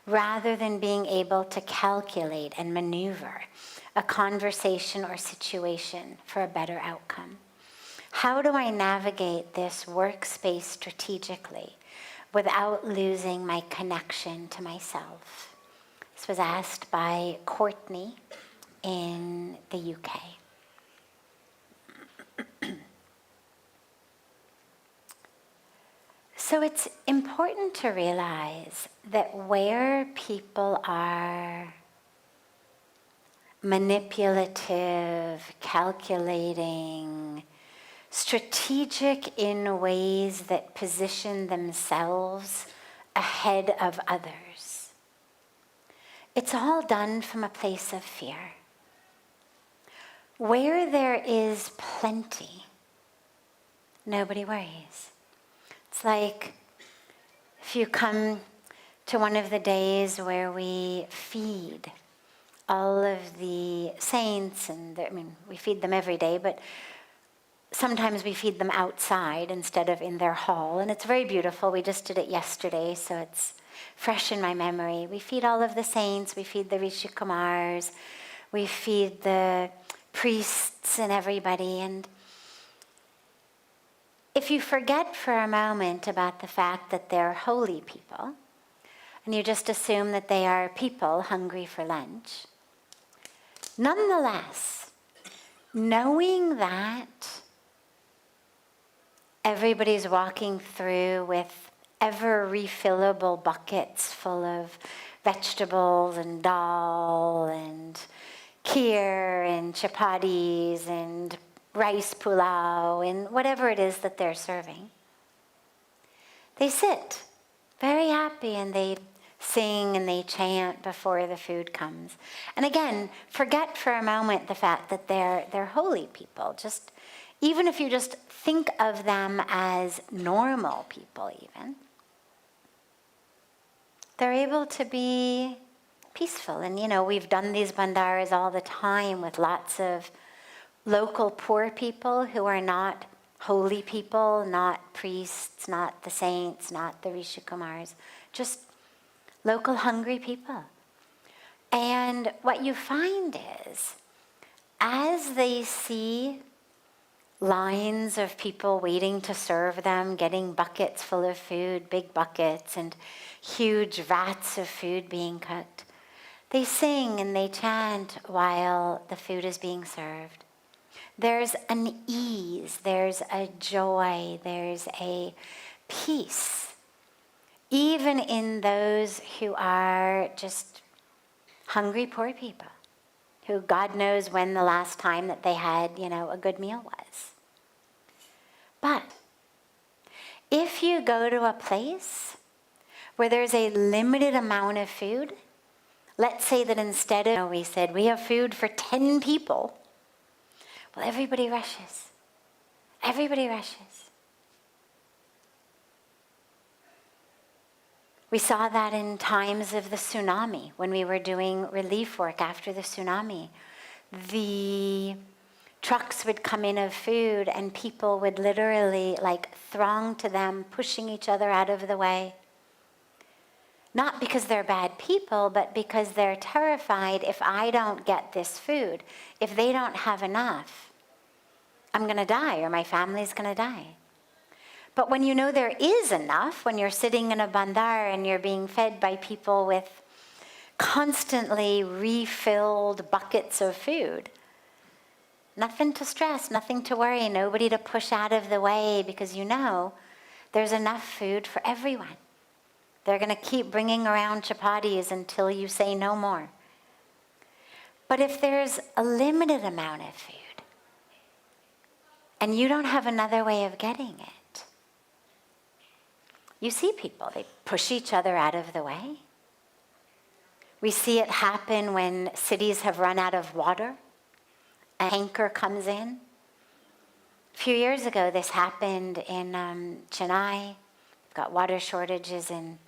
rather than being able to calculate and maneuver a conversation or situation for a better outcome? How do I navigate this workspace strategically without losing my connection to myself? This was asked by Courtney in the UK. So it's important to realize that where people are manipulative, calculating, strategic in ways that position themselves ahead of others, it's all done from a place of fear. Where there is plenty, nobody worries. It's like if you come to one of the days where we feed all of the saints, and we feed them every day, but sometimes we feed them outside instead of in their hall, and it's very beautiful. We just did it yesterday, so it's fresh in my memory. We feed all of the saints, we feed the Rishikumars, we feed the priests and everybody, and if you forget for a moment about the fact that they're holy people, and you just assume that they are people hungry for lunch, nonetheless, knowing that everybody's walking through with ever refillable buckets full of vegetables and dal and kheer and chapatis and rice pulao and whatever it is that they're serving, they sit very happy and they sing and they chant before the food comes. And again, forget for a moment the fact that they're holy people. Just even if you just think of them as normal people even, they're able to be peaceful. And we've done these bandaras all the time with lots of local poor people who are not holy people, not priests, not the saints, not the Rishikumars, just local hungry people. And what you find is, as they see lines of people waiting to serve them, getting buckets full of food, big buckets, and huge vats of food being cooked, they sing and they chant while the food is being served. There's an ease, there's a joy, there's a peace, even in those who are just hungry poor people, who God knows when the last time that they had, a good meal was. But if you go to a place where there's a limited amount of food, let's say that instead of, we said, we have food for 10 people, well, everybody rushes. Everybody rushes. We saw that in times of the tsunami, when we were doing relief work after the tsunami. The trucks would come in of food and people would literally throng to them, pushing each other out of the way. Not because they're bad people, but because they're terrified, if I don't get this food, if they don't have enough, I'm going to die, or my family's going to die. But when you know there is enough, when you're sitting in a bandar and you're being fed by people with constantly refilled buckets of food, nothing to stress, nothing to worry, nobody to push out of the way, because there's enough food for everyone. They're going to keep bringing around chapatis until you say no more. But if there's a limited amount of food, and you don't have another way of getting it, you see people, they push each other out of the way. We see it happen when cities have run out of water. A tanker comes in. A few years ago, this happened in Chennai. We've got water shortages in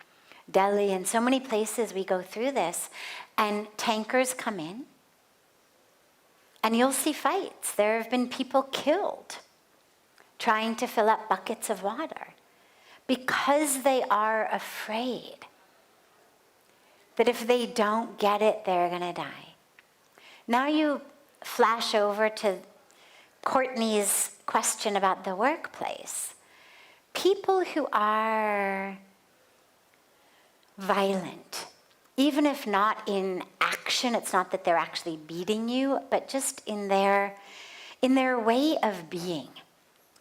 Delhi, and so many places we go through this, and tankers come in, and you'll see fights. There have been people killed trying to fill up buckets of water because they are afraid that if they don't get it, they're going to die. Now you flash over to Courtney's question about the workplace. People who are violent, even if not in action, it's not that they're actually beating you, but just in their way of being,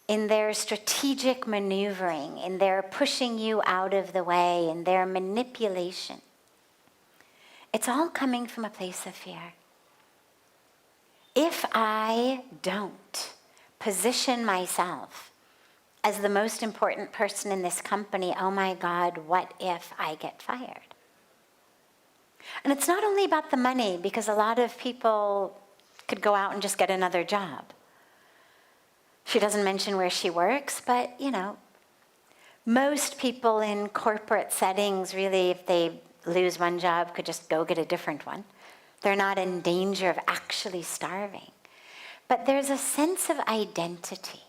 in their strategic maneuvering, in their pushing you out of the way, in their manipulation. It's all coming from a place of fear. If I don't position myself as the most important person in this company, oh my God, what if I get fired? And it's not only about the money, because a lot of people could go out and just get another job. She doesn't mention where she works, but most people in corporate settings really, if they lose one job, could just go get a different one. They're not in danger of actually starving. But there's a sense of identity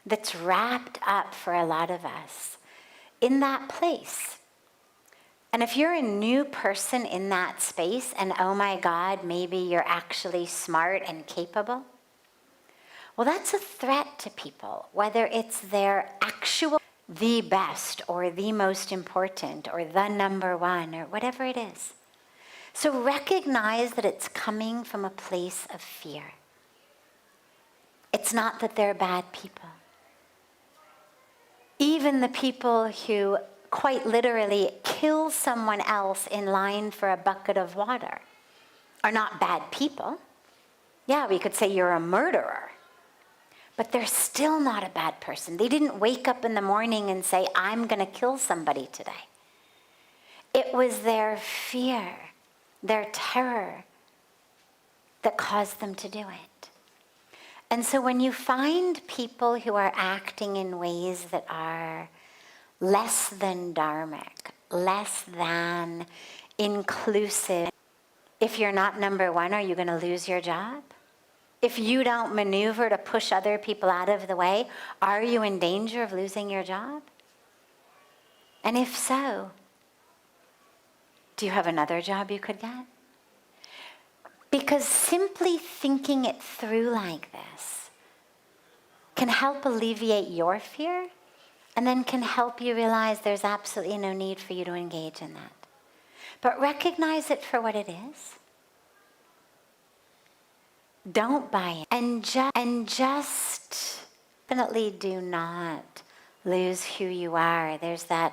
that's wrapped up for a lot of us in that place. And if you're a new person in that space, and oh my God, maybe you're actually smart and capable, well, that's a threat to people, whether it's their actual the best or the most important or the number one or whatever it is. So recognize that it's coming from a place of fear. It's not that they're bad people. Even the people who quite literally kill someone else in line for a bucket of water are not bad people. Yeah, we could say you're a murderer, but they're still not a bad person. They didn't wake up in the morning and say, I'm going to kill somebody today. It was their fear, their terror that caused them to do it. And so when you find people who are acting in ways that are less than dharmic, less than inclusive, if you're not number one, are you going to lose your job? If you don't maneuver to push other people out of the way, are you in danger of losing your job? And if so, do you have another job you could get? Because simply thinking it through like this can help alleviate your fear, and then can help you realize there's absolutely no need for you to engage in that. But recognize it for what it is. Don't buy it. And just definitely do not lose who you are. There's that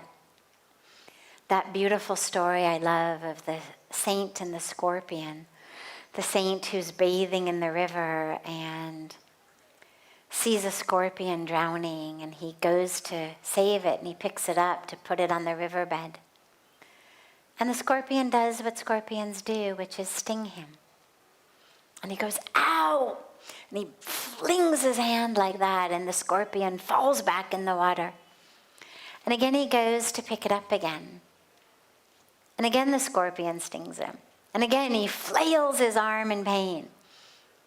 beautiful story I love of the saint and the scorpion. The saint who's bathing in the river and sees a scorpion drowning, and he goes to save it, and he picks it up to put it on the riverbed. And the scorpion does what scorpions do, which is sting him. And he goes, ow! And he flings his hand like that, and the scorpion falls back in the water. And again he goes to pick it up again. And again the scorpion stings him. And again he flails his arm in pain.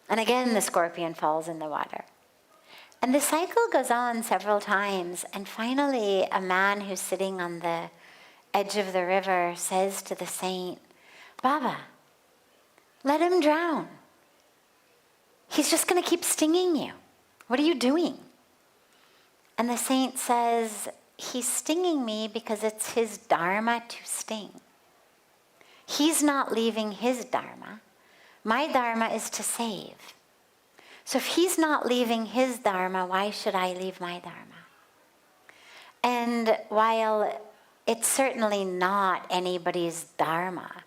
And again the scorpion falls in the water. And the cycle goes on several times, and finally a man who's sitting on the edge of the river says to the saint, Baba, let him drown. He's just going to keep stinging you. What are you doing? And the saint says, he's stinging me because it's his dharma to sting. He's not leaving his dharma. My dharma is to save. So if he's not leaving his dharma, why should I leave my dharma? And while it's certainly not anybody's dharma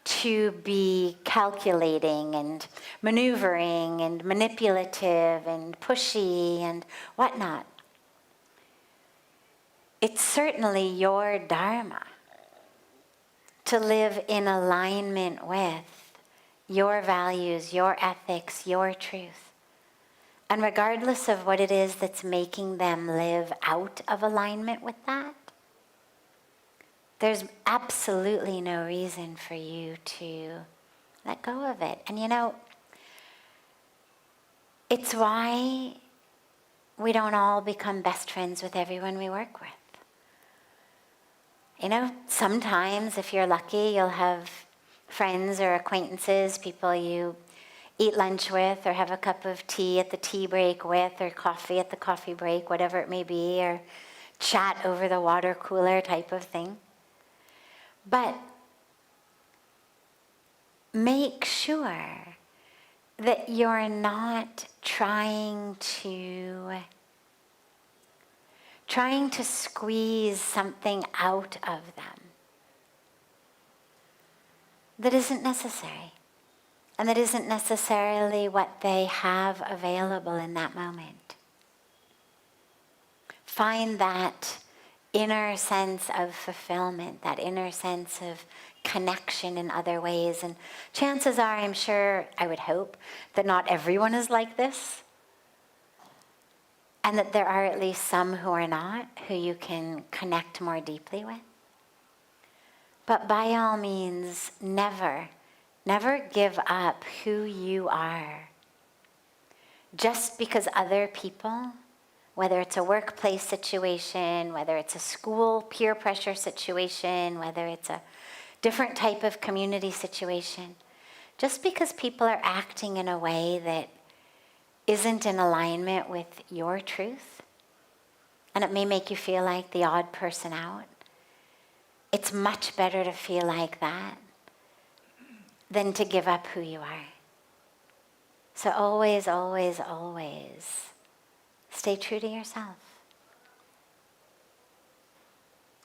to be calculating and maneuvering and manipulative and pushy and whatnot, it's certainly your dharma to live in alignment with your values, your ethics, your truth. And regardless of what it is that's making them live out of alignment with that, there's absolutely no reason for you to let go of it. And it's why we don't all become best friends with everyone we work with. Sometimes if you're lucky, you'll have friends or acquaintances, people you eat lunch with or have a cup of tea at the tea break with, or coffee at the coffee break, whatever it may be, or chat over the water cooler type of thing. But make sure that you're not trying to squeeze something out of them that isn't necessary, and that isn't necessarily what they have available in that moment. Find that inner sense of fulfillment, that inner sense of connection in other ways. And chances are, I'm sure, I would hope, that not everyone is like this, and that there are at least some who are not, who you can connect more deeply with. But by all means, never give up who you are just because other people, whether it's a workplace situation, whether it's a school peer pressure situation, whether it's a different type of community situation, just because people are acting in a way that isn't in alignment with your truth, and it may make you feel like the odd person out, it's much better to feel like that than to give up who you are. So always, always, always stay true to yourself.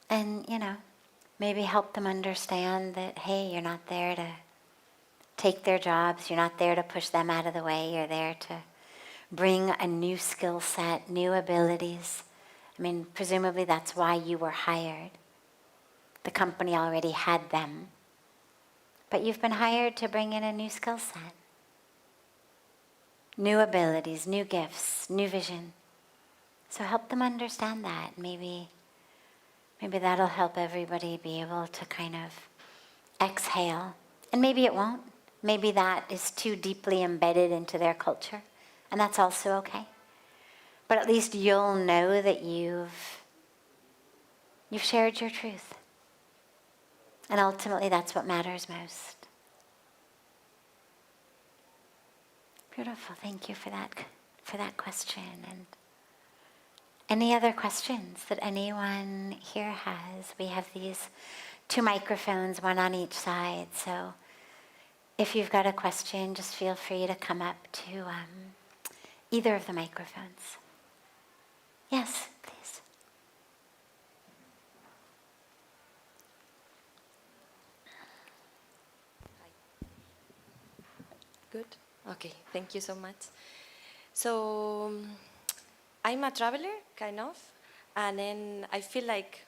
And, maybe help them understand that, hey, you're not there to take their jobs, you're not there to push them out of the way, you're there to bring a new skill set, new abilities. Presumably that's why you were hired. The company already had them. But you've been hired to bring in a new skill set. New abilities, new gifts, new vision. So help them understand that. Maybe that'll help everybody be able to kind of exhale. And maybe it won't. Maybe that is too deeply embedded into their culture. And that's also okay. But at least you'll know that you've shared your truth. And ultimately that's what matters most. Beautiful. Thank you for that question. And any other questions that anyone here has? We have these 2 microphones, one on each side. So if you've got a question, just feel free to come up to either of the microphones. Yes, please. Good. Okay, thank you so much. So I'm a traveler, kind of, and then I feel like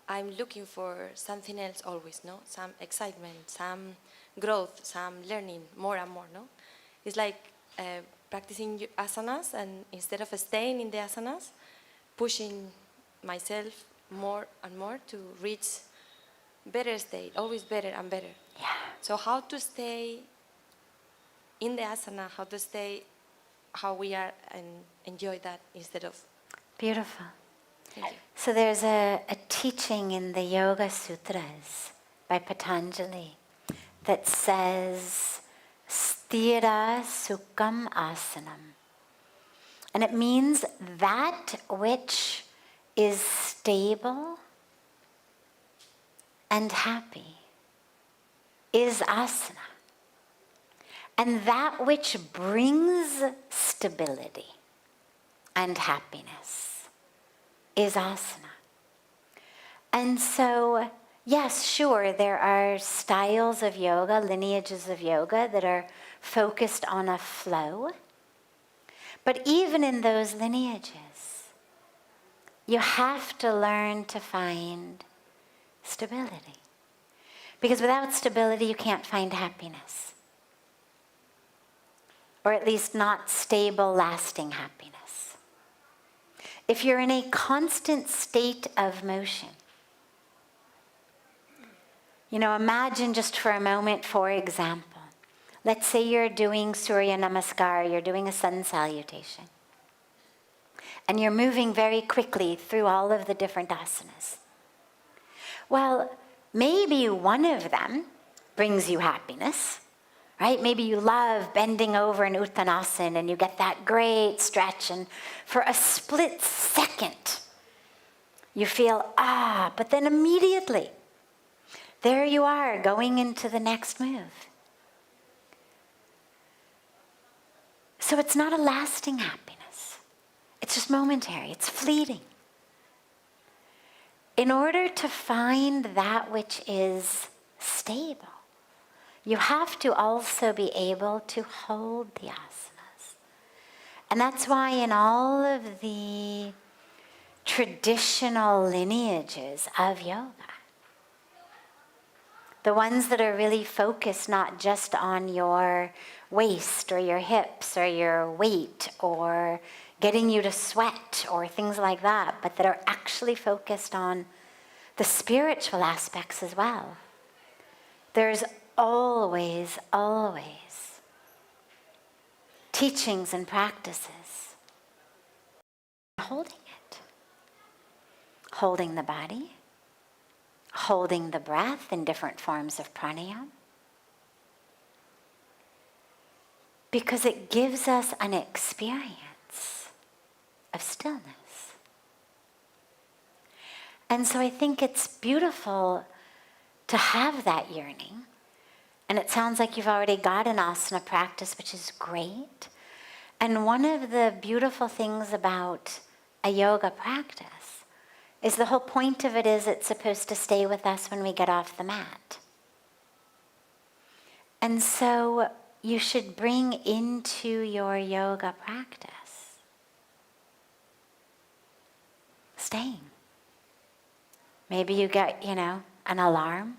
I'm looking for something else always, no? Some excitement, some growth, some learning, more and more, no? It's like practicing asanas, and instead of staying in the asanas, pushing myself more and more to reach better state, always better and better. Yeah. So how to stay in the asana, how we are, and enjoy that instead of... Beautiful. Thank you. So there's a teaching in the Yoga Sutras by Patanjali that says, Sthira Sukham Asanam. And it means that which is stable and happy is asana. And that which brings stability and happiness is asana. And so, yes, sure, there are styles of yoga, lineages of yoga that are focused on a flow. But even in those lineages, you have to learn to find stability. Because without stability, you can't find happiness. Or at least not stable, lasting happiness. If you're in a constant state of motion, imagine just for a moment, for example, let's say you're doing Surya Namaskar, you're doing a sun salutation, and you're moving very quickly through all of the different asanas. Well, maybe one of them brings you happiness, right? Maybe you love bending over in Uttanasana and you get that great stretch, and for a split second, you feel, but then immediately, there you are going into the next move. So it's not a lasting happiness. It's just momentary. It's fleeting. In order to find that which is stable, you have to also be able to hold the asanas. And that's why in all of the traditional lineages of yoga, the ones that are really focused not just on your waist or your hips or your weight or getting you to sweat or things like that, but that are actually focused on the spiritual aspects as well. There's always teachings and practices holding it. Holding the body, holding the breath in different forms of pranayama, because it gives us an experience of stillness. And so I think it's beautiful to have that yearning. And it sounds like you've already got an asana practice, which is great. And one of the beautiful things about a yoga practice is the whole point of it is it's supposed to stay with us when we get off the mat. And so you should bring into your yoga practice staying. Maybe you get, an alarm.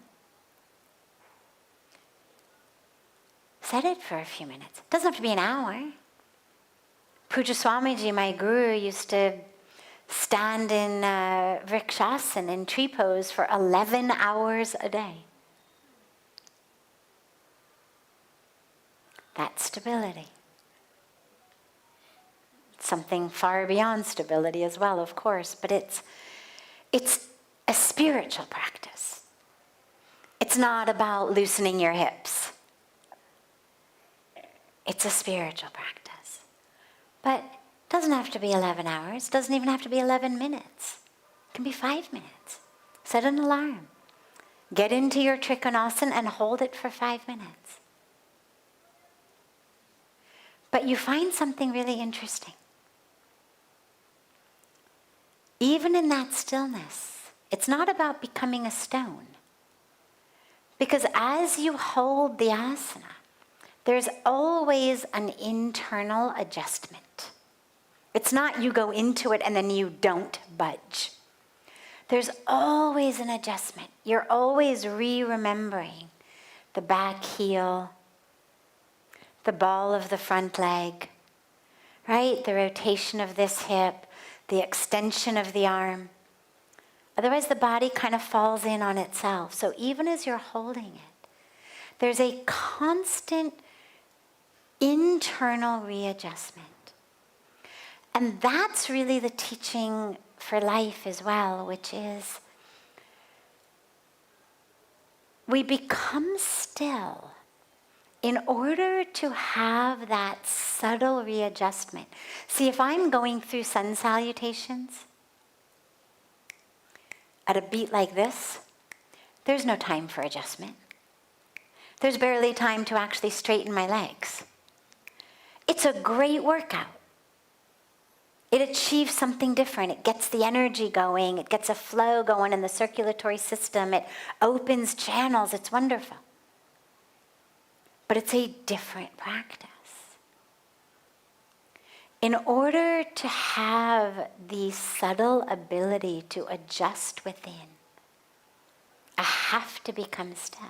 Set it for a few minutes. It doesn't have to be an hour. Pujya Swamiji, my guru, used to stand in Vrikshasana, in tree pose, for 11 hours a day. That's stability. Something far beyond stability as well, of course, but it's a spiritual practice. It's not about loosening your hips. It's a spiritual practice. But it doesn't have to be 11 hours. It doesn't even have to be 11 minutes. It can be 5 minutes. Set an alarm. Get into your Trikonasana and hold it for 5 minutes. But you find something really interesting. Even in that stillness, it's not about becoming a stone. Because as you hold the asana, there's always an internal adjustment. It's not you go into it and then you don't budge. There's always an adjustment. You're always remembering the back heel, the ball of the front leg, right? The rotation of this hip, the extension of the arm. Otherwise, the body kind of falls in on itself. So even as you're holding it, there's a constant internal readjustment. And that's really the teaching for life as well, which is we become still in order to have that subtle readjustment. See, if I'm going through sun salutations at a beat like this, there's no time for adjustment. There's barely time to actually straighten my legs. It's a great workout. It achieves something different. It gets the energy going. It gets a flow going in the circulatory system. It opens channels. It's wonderful. But it's a different practice. In order to have the subtle ability to adjust within, I have to become still.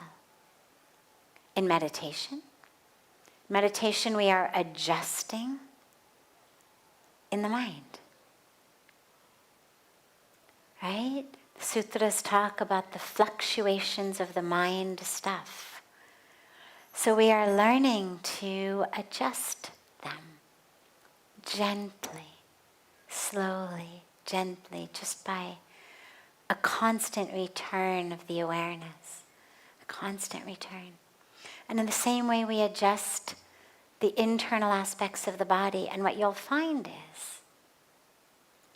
In meditation, we are adjusting in the mind. Right? The sutras talk about the fluctuations of the mind stuff. So we are learning to adjust them gently, slowly, gently, just by a constant return of the awareness, a constant return. And in the same way we adjust the internal aspects of the body, and what you'll find is,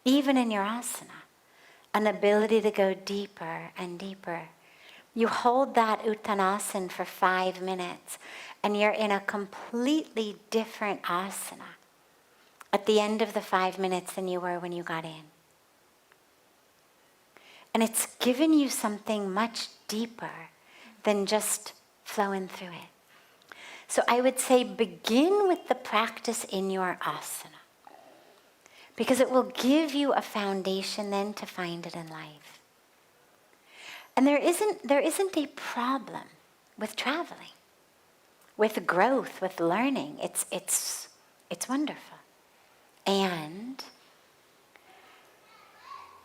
even in your asana, an ability to go deeper and deeper. You hold that uttanasana for 5 minutes, and you're in a completely different asana at the end of the 5 minutes than you were when you got in. And it's given you something much deeper than just flowing through it. So I would say begin with the practice in your asana, because it will give you a foundation then to find it in life. And there isn't a problem with traveling, with growth, with learning. It's wonderful. And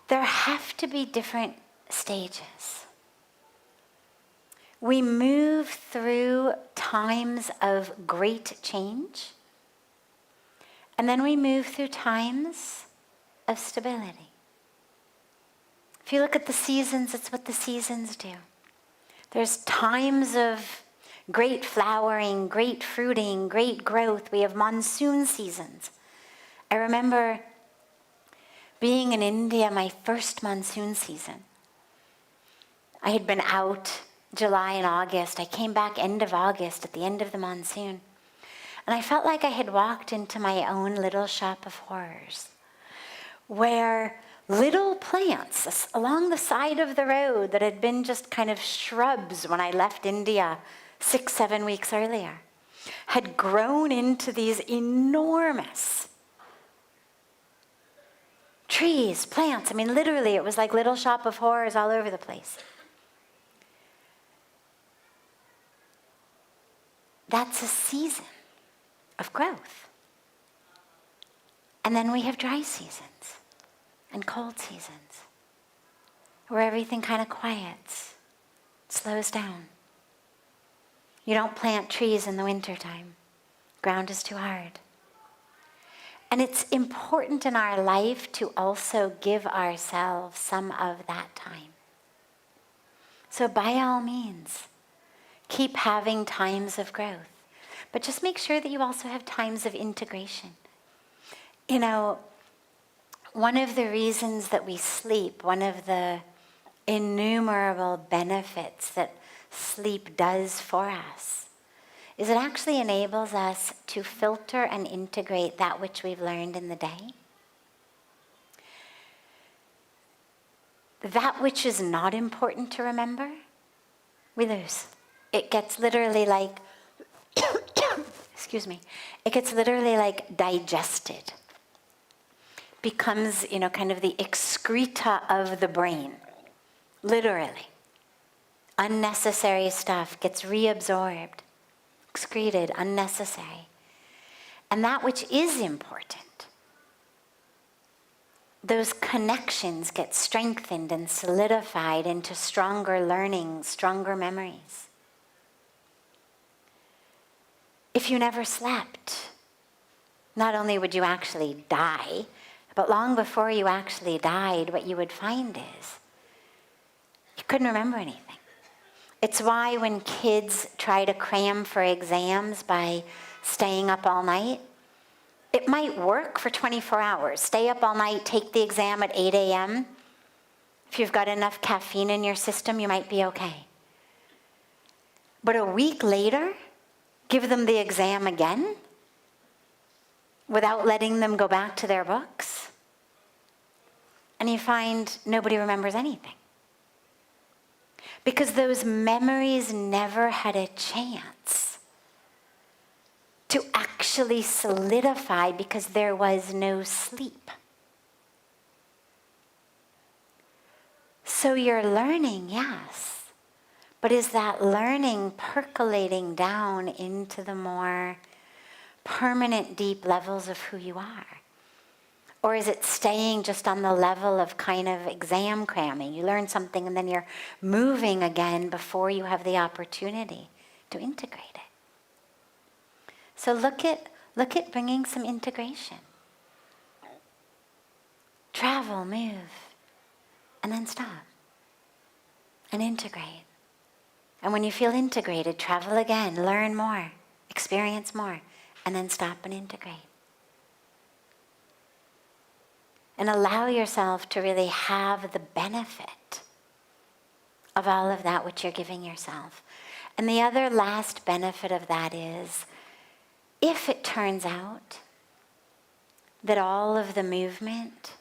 there have to be different stages. We move through times of great change, and then we move through times of stability. If you look at the seasons, it's what the seasons do. There's times of great flowering, great fruiting, great growth. We have monsoon seasons. I remember being in India, my first monsoon season. I had been out July and August. I came back end of August at the end of the monsoon. And I felt like I had walked into my own little shop of horrors, where little plants along the side of the road that had been just kind of shrubs when I left India 6-7 weeks earlier had grown into these enormous trees, plants. I mean, literally, it was like little shop of horrors all over the place. That's a season of growth. And then we have dry seasons and cold seasons where everything kind of quiets, slows down. You don't plant trees in the wintertime. Ground is too hard. And it's important in our life to also give ourselves some of that time. So by all means, keep having times of growth. But just make sure that you also have times of integration. You know, one of the reasons that we sleep, one of the innumerable benefits that sleep does for us, is it actually enables us to filter and integrate that which we've learned in the day. That which is not important to remember, we lose. It gets literally like, excuse me, it gets literally like digested. Becomes, kind of the excreta of the brain, literally. Unnecessary stuff gets reabsorbed, excreted, unnecessary. And that which is important, those connections get strengthened and solidified into stronger learning, stronger memories. If you never slept, not only would you actually die, but long before you actually died, what you would find is you couldn't remember anything. It's why when kids try to cram for exams by staying up all night, it might work for 24 hours. Stay up all night, take the exam at 8 a.m. If you've got enough caffeine in your system, you might be okay. But a week later, give them the exam again without letting them go back to their books, and you find nobody remembers anything. Because those memories never had a chance to actually solidify because there was no sleep. So you're learning, yes, but is that learning percolating down into the more permanent, deep levels of who you are? Or is it staying just on the level of kind of exam cramming? You learn something and then you're moving again before you have the opportunity to integrate it. So look at bringing some integration. Travel, move, and then stop. and integrate. And when you feel integrated, travel again, learn more, experience more, and then stop and integrate. And allow yourself to really have the benefit of all of that which you're giving yourself. And the other last benefit of that is, if it turns out that all of the movement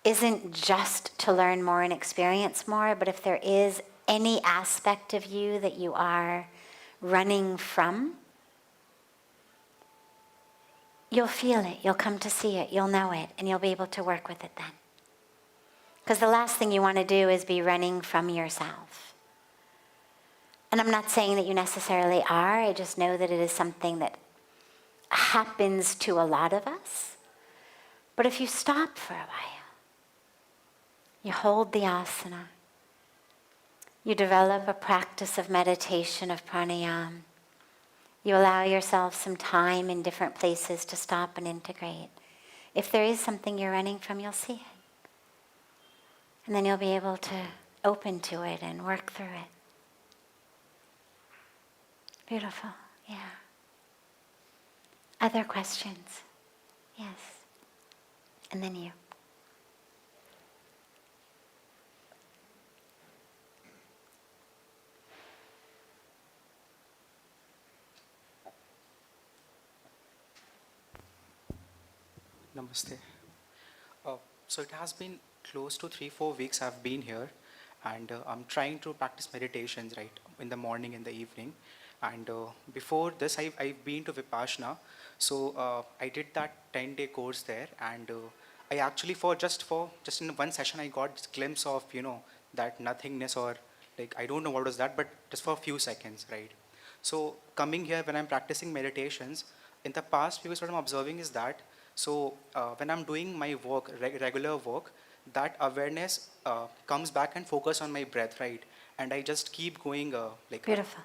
isn't just to learn more and experience more, but if there is any aspect of you that you are running from, you'll feel it, you'll come to see it, you'll know it, and you'll be able to work with it then. Because the last thing you want to do is be running from yourself. And I'm not saying that you necessarily are, I just know that it is something that happens to a lot of us. But if you stop for a while, you hold the asana, you develop a practice of meditation, of pranayama, you allow yourself some time in different places to stop and integrate. If there is something you're running from, you'll see it. And then you'll be able to open to it and work through it. Beautiful, yeah. Other questions? Yes. And then you. Namaste. So it has been close to 3-4 weeks I've been here, and I'm trying to practice meditations, right, in the morning and the evening. And before this, I've been to Vipassana. So I did that 10-day course there, and I actually just in one session I got this glimpse of that nothingness, or like I don't know what was that, but just for a few seconds, right? So coming here when I'm practicing meditations, in the past, because what I'm observing is that when I'm doing my work, regular work, that awareness comes back and focus on my breath, right? And I just keep going Beautiful.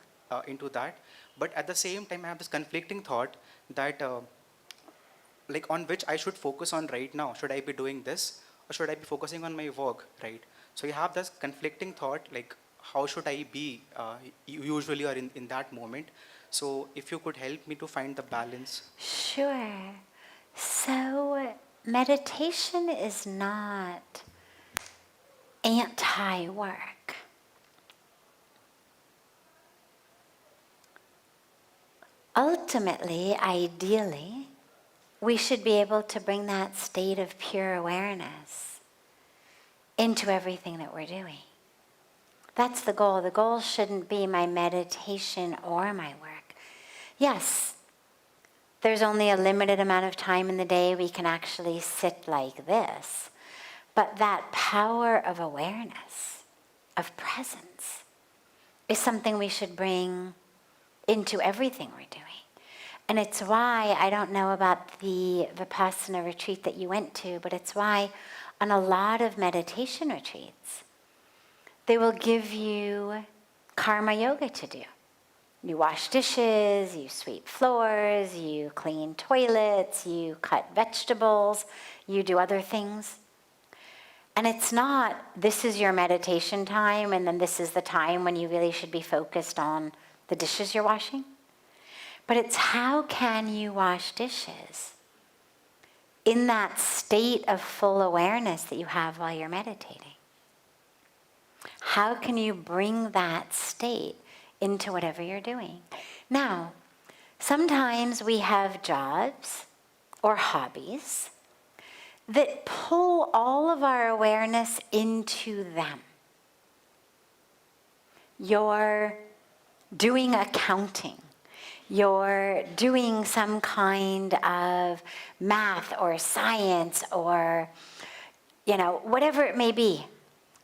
into that. But at the same time, I have this conflicting thought that on which I should focus on right now. Should I be doing this, or should I be focusing on my work, right? So you have this conflicting thought, like how should I be usually or in that moment. So if you could help me to find the balance. Sure. So meditation is not anti-work. Ultimately, ideally, we should be able to bring that state of pure awareness into everything that we're doing. That's the goal. The goal shouldn't be my meditation or my work. Yes, there's only a limited amount of time in the day we can actually sit like this. But that power of awareness, of presence, is something we should bring into everything we're doing. And it's why, I don't know about the Vipassana retreat that you went to, but it's why on a lot of meditation retreats, they will give you karma yoga to do. You wash dishes, you sweep floors, you clean toilets, you cut vegetables, you do other things. And it's not, this is your meditation time, and then this is the time when you really should be focused on the dishes you're washing. But it's how can you wash dishes in that state of full awareness that you have while you're meditating? How can you bring that state into whatever you're doing? Now, sometimes we have jobs or hobbies that pull all of our awareness into them. You're doing accounting. You're doing some kind of math or science or, whatever it may be.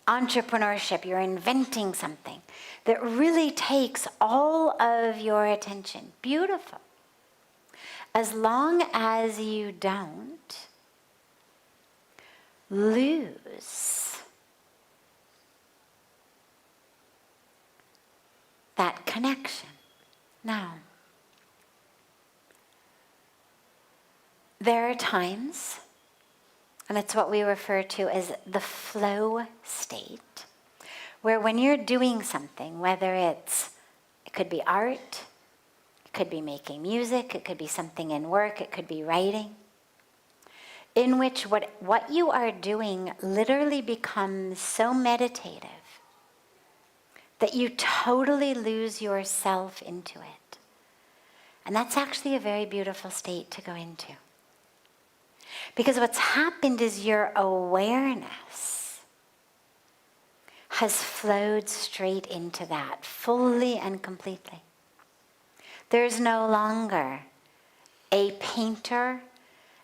Entrepreneurship, you're inventing something that really takes all of your attention. Beautiful. As long as you don't lose that connection. Now, there are times, and it's what we refer to as the flow state, where when you're doing something, whether it could be art, it could be making music, it could be something in work, it could be writing, in which what you are doing literally becomes so meditative that you totally lose yourself into it. And that's actually a very beautiful state to go into. Because what's happened is your awareness has flowed straight into that, fully and completely. There's no longer a painter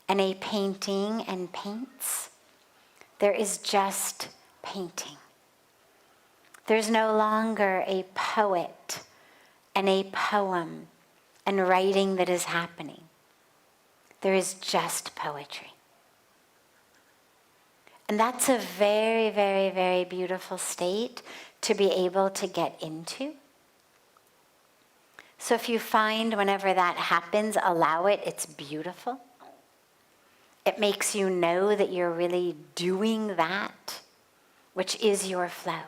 and a painting and paints. There is just painting. There's no longer a poet and a poem and writing that is happening. There is just poetry. And that's a very, very, very beautiful state to be able to get into. So if you find whenever that happens, allow it, it's beautiful. It makes you know that you're really doing that, which is your flow.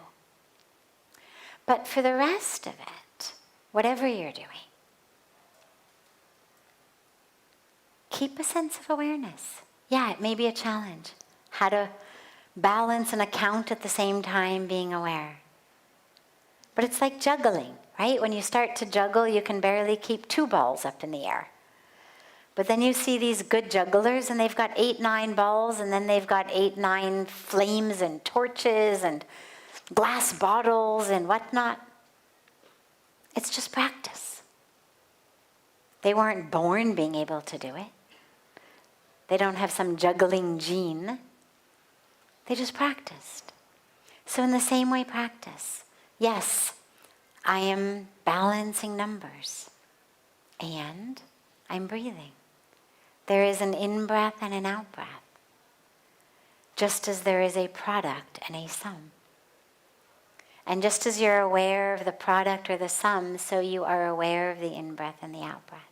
But for the rest of it, whatever you're doing, keep a sense of awareness. Yeah, it may be a challenge. How to balance and account at the same time being aware. But it's like juggling, right? When you start to juggle, you can barely keep 2 balls up in the air. But then you see these good jugglers and they've got 8, 9 balls, and then they've got 8, 9 flames and torches and glass bottles and whatnot. It's just practice. They weren't born being able to do it. They don't have some juggling gene. They just practiced. So in the same way, practice. Yes, I am balancing numbers. And I'm breathing. There is an in-breath and an out-breath. Just as there is a product and a sum. And just as you're aware of the product or the sum, so you are aware of the in-breath and the out-breath.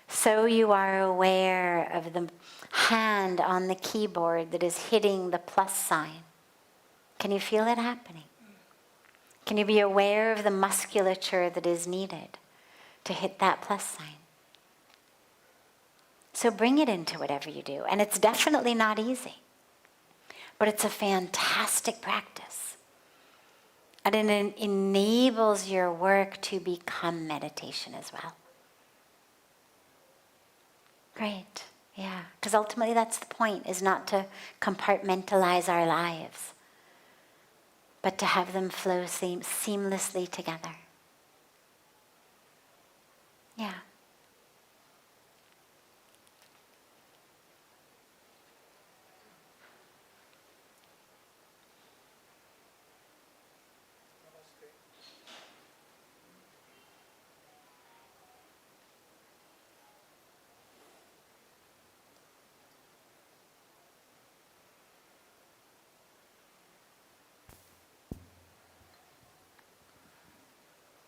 So you are aware of the hand on the keyboard that is hitting the plus sign. Can you feel it happening? Can you be aware of the musculature that is needed to hit that plus sign? So bring it into whatever you do. And it's definitely not easy. But it's a fantastic practice. And it enables your work to become meditation as well. Great, yeah. Because ultimately that's the point, is not to compartmentalize our lives, but to have them flow seamlessly together. Yeah.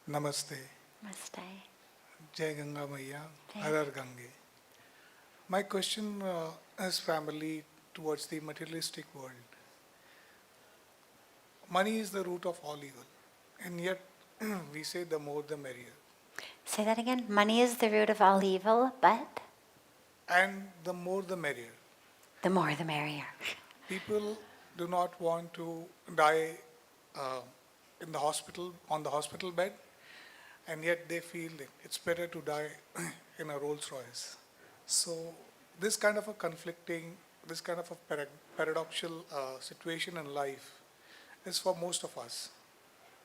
Namaste. Namaste. Jai Ganga Maiya, Jai. Har Har Gange. My question is primarily towards the materialistic world. Money is the root of all evil, and yet we say the more the merrier. Say that again. Money is the root of all evil, but And the more the merrier. the more the merrier. People do not want to die in the hospital, on the hospital bed, and yet they feel that it's better to die in a Rolls Royce. So this kind of a conflicting, this kind of a paradoxical situation in life is for most of us.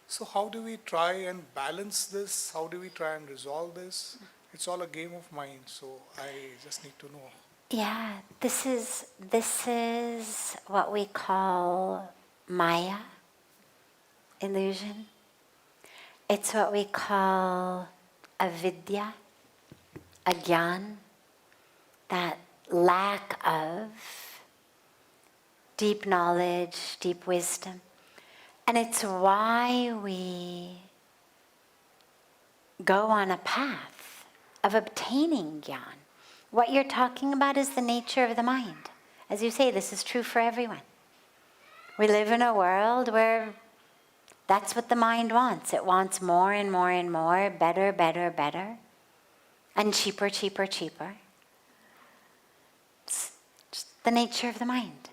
So how do we try and balance this? How do we try and resolve this? It's all a game of mind, so I just need to know. Yeah, this is what we call Maya, illusion. It's what we call avidya, agyan, that lack of deep knowledge, deep wisdom. And it's why we go on a path of obtaining gyan. What you're talking about is the nature of the mind. As you say, this is true for everyone. We live in a world where That's what the mind wants. It wants more and more and more, better, better, better, and cheaper, cheaper, cheaper. It's just the nature of the mind.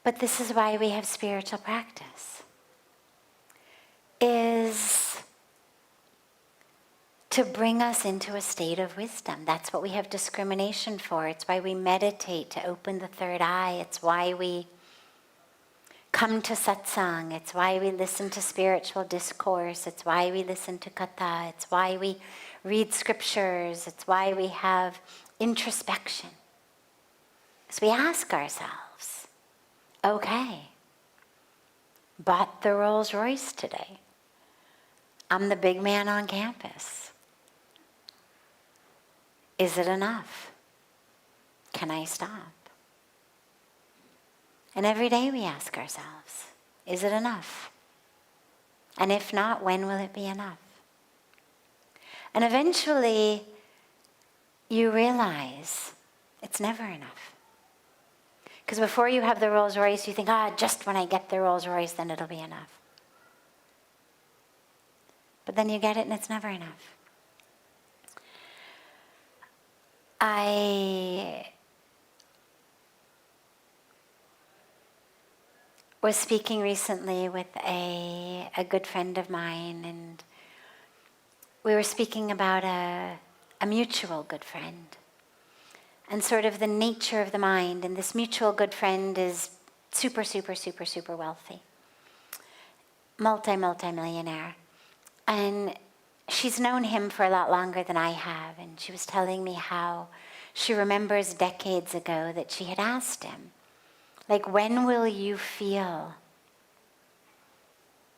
But this is why we have spiritual practice, is to bring us into a state of wisdom. That's what we have discrimination for. It's why we meditate, to open the third eye. It's why we come to satsang. It's why we listen to spiritual discourse. It's why we listen to katha. It's why we read scriptures. It's why we have introspection. So we ask ourselves, okay, bought the Rolls Royce today. I'm the big man on campus. Is it enough? Can I stop? And every day we ask ourselves, is it enough? And if not, when will it be enough? And eventually, you realize it's never enough. Because before you have the Rolls Royce, you think, just when I get the Rolls Royce, then it'll be enough. But then you get it and it's never enough. I was speaking recently with a good friend of mine, and we were speaking about a mutual good friend and sort of the nature of the mind. And this mutual good friend is super, super, super, super wealthy, multi-millionaire. And she's known him for a lot longer than I have, and she was telling me how she remembers decades ago that she had asked him, like, when will you feel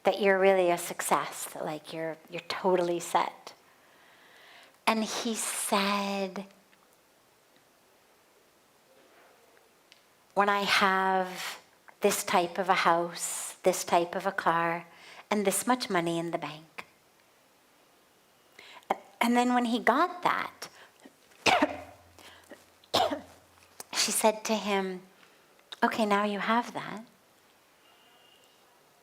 that you're really a success, that like you're totally set? And he said, when I have this type of a house, this type of a car, and this much money in the bank. And then when he got that, she said to him, okay, now you have that.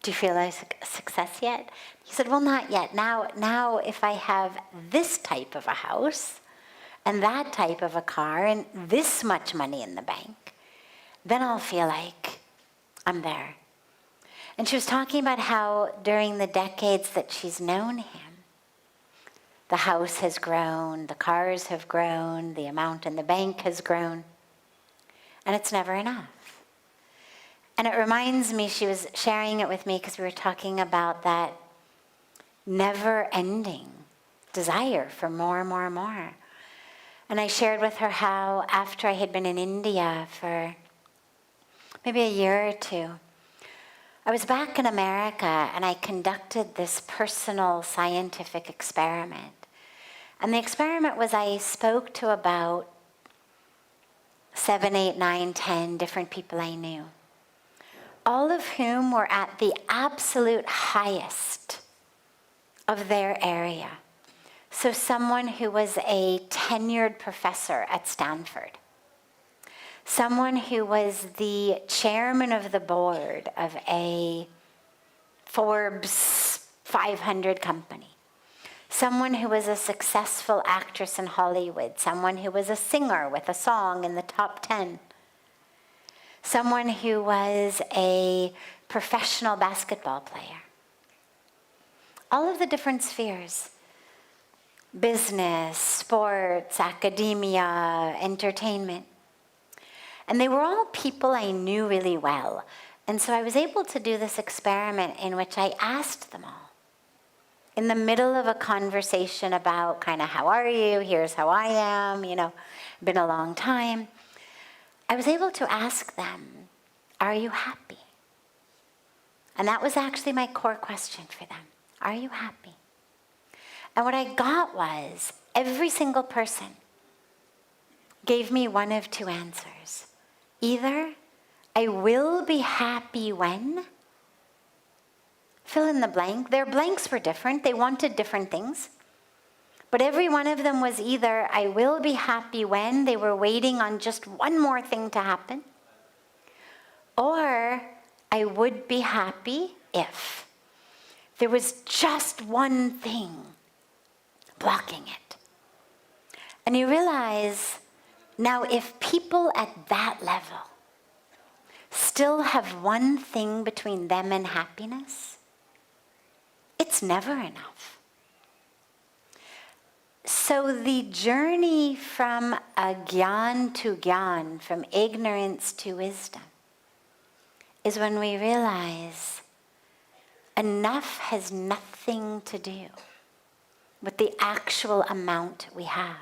Do you feel like a success yet? He said, well, not yet. Now if I have this type of a house and that type of a car and this much money in the bank, then I'll feel like I'm there. And she was talking about how during the decades that she's known him, the house has grown, the cars have grown, the amount in the bank has grown, and it's never enough. And it reminds me, she was sharing it with me because we were talking about that never-ending desire for more and more and more. And I shared with her how after I had been in India for maybe a year or two, I was back in America and I conducted this personal scientific experiment. And the experiment was I spoke to about 7, 8, 9, 10 different people I knew, all of whom were at the absolute highest of their area. So someone who was a tenured professor at Stanford, someone who was the chairman of the board of a Forbes 500 company, someone who was a successful actress in Hollywood, someone who was a singer with a song in the top 10, someone who was a professional basketball player. All of the different spheres, business, sports, academia, entertainment. And they were all people I knew really well. And so I was able to do this experiment in which I asked them all, in the middle of a conversation about kind of, how are you? Here's how I am, been a long time. I was able to ask them, are you happy? And that was actually my core question for them. Are you happy? And what I got was every single person gave me one of two answers. Either I will be happy when, fill in the blank. Their blanks were different. They wanted different things. But every one of them was either I will be happy when, they were waiting on just one more thing to happen, or I would be happy if there was just one thing blocking it. And you realize, now if people at that level still have one thing between them and happiness, it's never enough. So the journey from agyan to gyan, from ignorance to wisdom, is when we realize enough has nothing to do with the actual amount we have,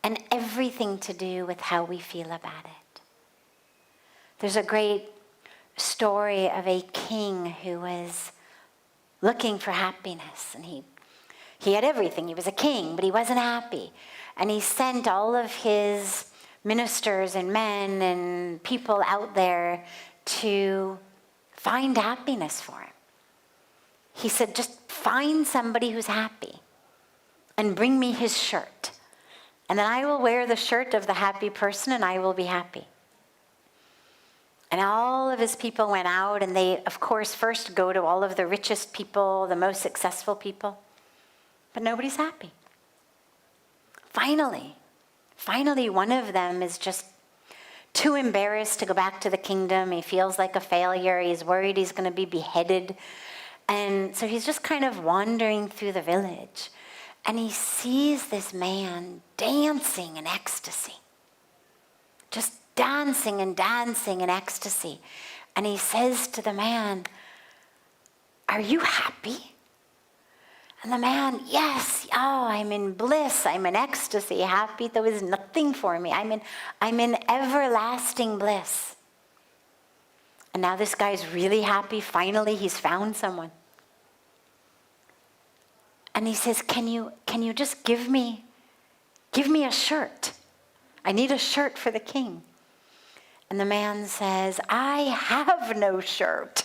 and everything to do with how we feel about it. There's a great story of a king who was looking for happiness, and he had everything. He was a king, but he wasn't happy. And he sent all of his ministers and men and people out there to find happiness for him. He said, just find somebody who's happy and bring me his shirt. And then I will wear the shirt of the happy person and I will be happy. And all of his people went out, and they, of course, first go to all of the richest people, the most successful people. But nobody's happy. Finally, one of them is just too embarrassed to go back to the kingdom. He feels like a failure. He's worried he's going to be beheaded. And so he's just kind of wandering through the village. And he sees this man dancing in ecstasy. Just dancing and dancing in ecstasy. And he says to the man, "Are you happy?" And the man, "Yes, I'm in bliss, I'm in ecstasy, happy. There is nothing for me. I'm in everlasting bliss." And now this guy's really happy. Finally, he's found someone. And he says, can you just give me a shirt? I need a shirt for the king. And the man says, "I have no shirt."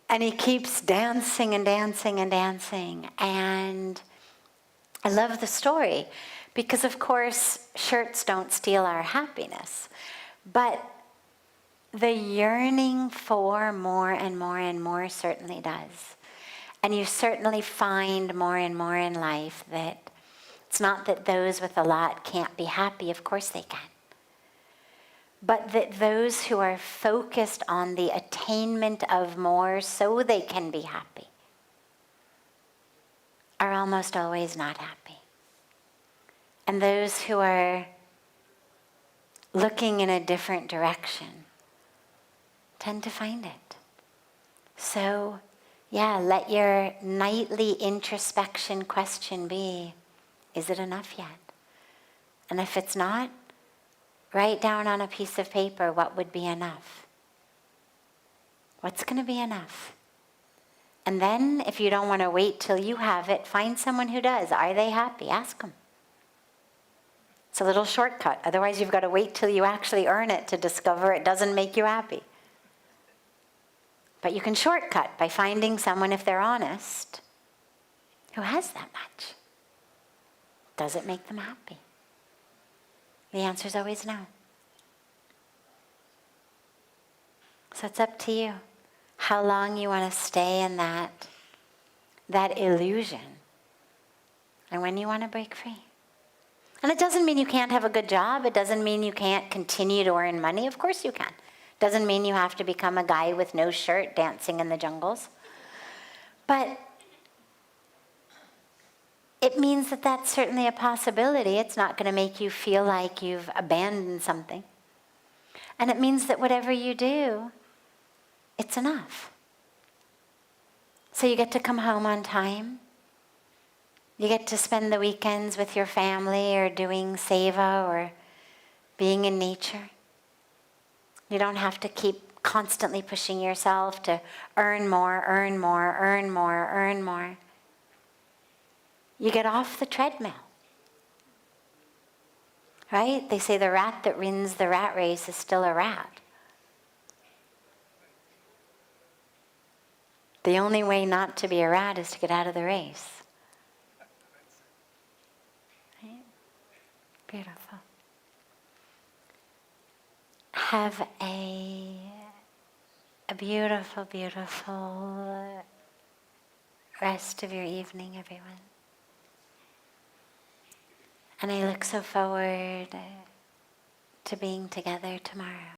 And he keeps dancing and dancing and dancing. And I love the story because, of course, shirts don't steal our happiness. But the yearning for more and more and more certainly does. And you certainly find more and more in life that it's not that those with a lot can't be happy. Of course they can. But that those who are focused on the attainment of more so they can be happy are almost always not happy. And those who are looking in a different direction tend to find it. So, let your nightly introspection question be, is it enough yet? And if it's not, write down on a piece of paper what would be enough. What's going to be enough? And then, if you don't want to wait till you have it, find someone who does. Are they happy? Ask them. It's a little shortcut. Otherwise, you've got to wait till you actually earn it to discover it doesn't make you happy. But you can shortcut by finding someone, if they're honest, who has that much. Does it make them happy? The answer is always no. So it's up to you how long you want to stay in that illusion and when you want to break free. And it doesn't mean you can't have a good job. It doesn't mean you can't continue to earn money. Of course you can. Doesn't mean you have to become a guy with no shirt dancing in the jungles. But it means that that's certainly a possibility. It's not going to make you feel like you've abandoned something. And it means that whatever you do, it's enough. So you get to come home on time. You get to spend the weekends with your family or doing seva or being in nature. You don't have to keep constantly pushing yourself to earn more, earn more, earn more, earn more. You get off the treadmill. Right? They say the rat that wins the rat race is still a rat. The only way not to be a rat is to get out of the race. Right? Beautiful. Have a a beautiful, beautiful rest of your evening, everyone. And I look so forward to being together tomorrow.